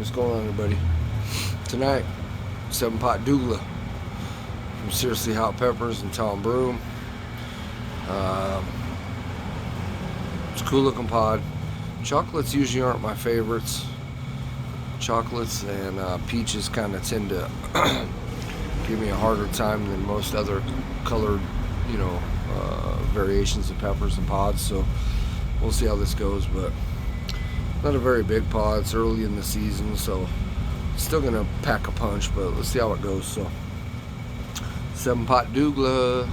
What's going on, everybody? Tonight, 7-pot Douglah from Seriously Hot Peppers in town, Broome. It's a cool looking pod. Chocolates usually aren't my favorites. Chocolates and peaches kind of tend to give me a harder time than most other colored, variations of peppers and pods. So we'll see how this goes, but not a very big pod. It's early in the season, so still gonna pack a punch, but let's see how it goes. So 7-pot Douglah.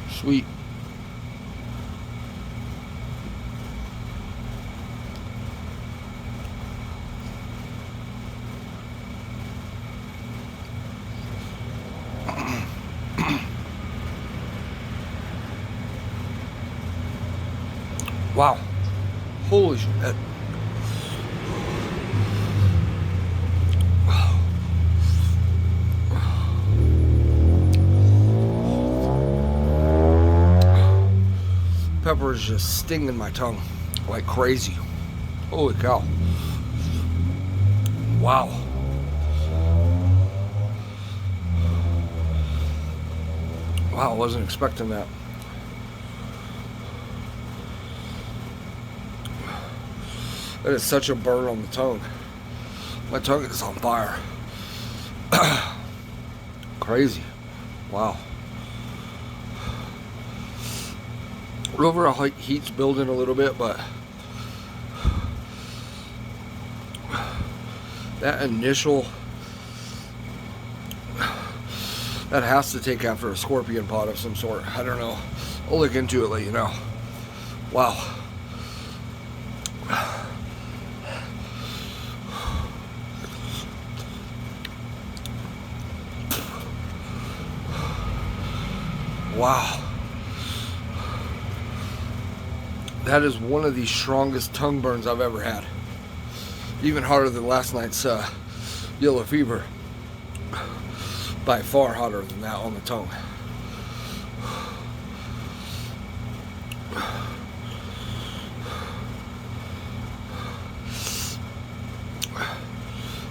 Sweet. Wow. Holy shit. Pepper is just stinging my tongue like crazy. Holy cow. Wow. Wow, I wasn't expecting that. That is such a burn on the tongue. My tongue is on fire. Crazy. Wow. Overall heat's building a little bit, but that initial, that has to take after a scorpion pod of some sort. I don't know. I'll look into it, let you know. Wow. Wow. That is one of the strongest tongue burns I've ever had. Even harder than last night's yellow fever. By far hotter than that on the tongue.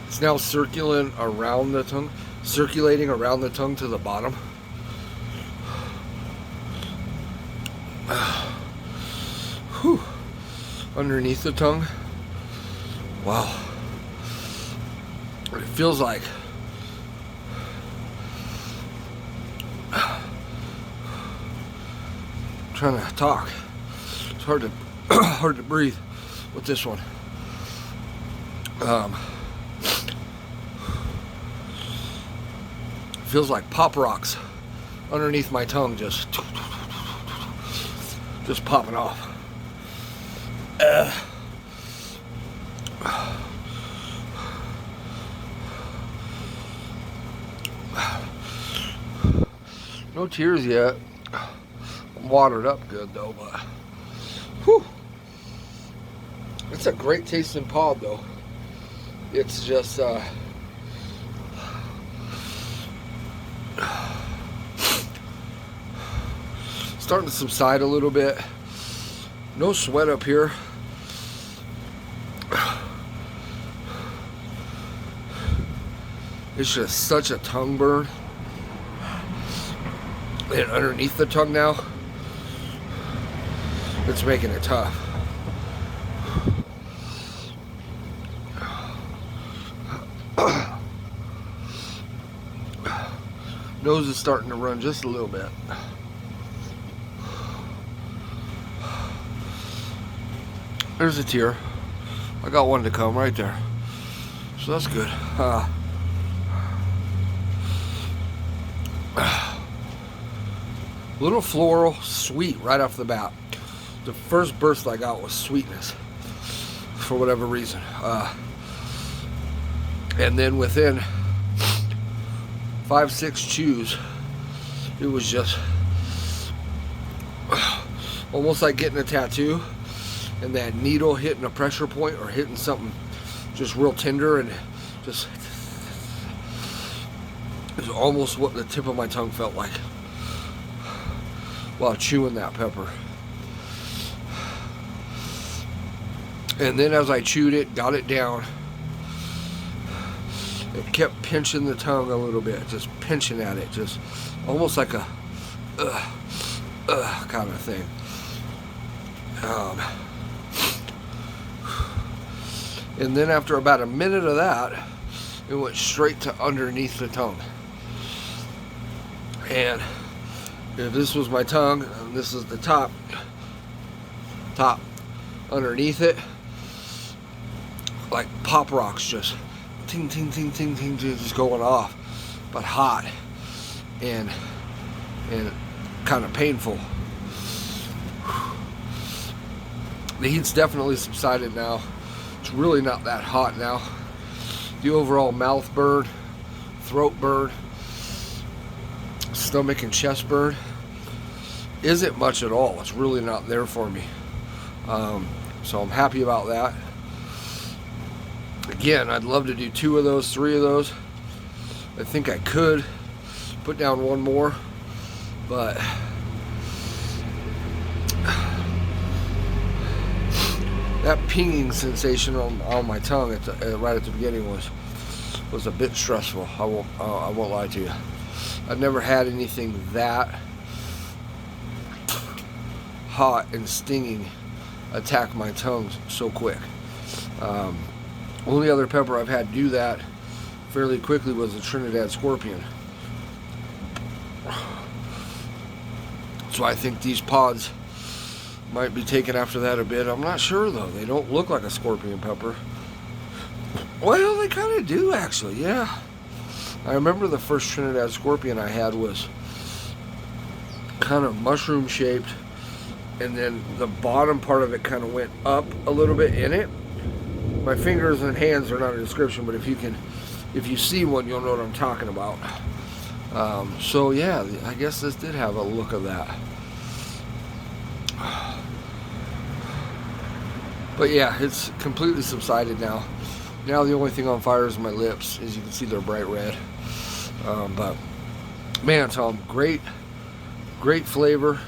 It's now circulating around the tongue to the bottom. Whew. Underneath the tongue. Wow. It feels like trying to talk. It's hard to breathe with this one. Feels like pop rocks underneath my tongue, just popping off. No tears yet. I'm watered up good though, but whew. It's a great tasting pod though. It's just starting to subside a little bit. No sweat up here. It's just such a tongue burn. And underneath the tongue now, it's making it tough. Nose is starting to run just a little bit. There's a tear. I got one to come right there. So that's good. Little floral, sweet right off the bat. The first burst I got was sweetness for whatever reason. And then within 5-6 chews, it was just almost like getting a tattoo and that needle hitting a pressure point or hitting something just real tender, and just is almost what the tip of my tongue felt like while chewing that pepper. And then as I chewed it, got it down, it kept pinching the tongue a little bit, just pinching at it, just almost like a kind of thing. And then after about a minute of that, it went straight to underneath the tongue. And if this was my tongue, and this is the top underneath it, like pop rocks, just ting, ting, ting, ting, ting, just going off, but hot and kind of painful. The heat's definitely subsided now. It's really not that hot now. The overall mouth burn, throat burn, stomach and chest burn isn't much at all. It's really not there for me. So I'm happy about that. Again, I'd love to do 2 of those, 3 of those. I think I could put down 1 more, but that pinging sensation on my tongue right at the beginning was a bit stressful. I won't lie to you. I've never had anything that hot and stinging attack my tongue so quick. Only other pepper I've had do that fairly quickly was a Trinidad scorpion. So I think these pods might be taken after that a bit. I'm not sure though. They don't look like a scorpion pepper. Well, they kind of do actually, yeah. I remember the first Trinidad scorpion I had was kind of mushroom shaped, and then the bottom part of it kind of went up a little bit in it. My fingers and hands are not a description, but if you see one, you'll know what I'm talking about. So yeah, I guess this did have a look of that. But yeah, it's completely subsided now. Now the only thing on fire is my lips. As you can see, they're bright red. But man, Tom, great flavor.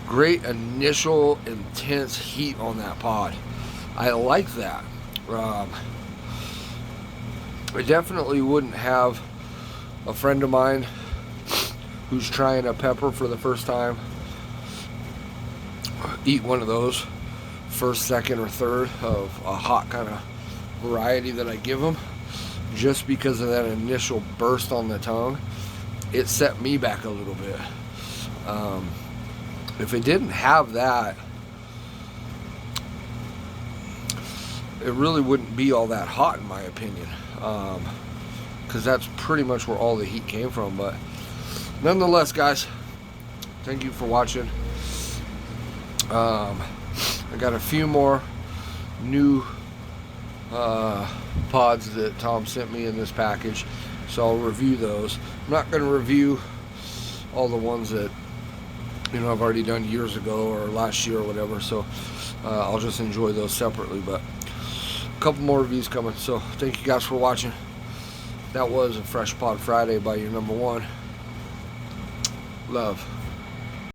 Great initial intense heat on that pod. I like that. I definitely wouldn't have a friend of mine who's trying a pepper for the first time eat one of those first, second, or third of a hot kind of variety that I give them, just because of that initial burst on the tongue. It set me back a little bit. If it didn't have that, it really wouldn't be all that hot in my opinion, because that's pretty much where all the heat came from. But nonetheless, guys, thank you for watching. I got a few more new pods that Tom sent me in this package, so I'll review those. I'm not going to review all the ones that I've already done years ago or last year or whatever, so I'll just enjoy those separately. But a couple more reviews coming, so thank you guys for watching. That was a Fresh Pod Friday by your number one. Love.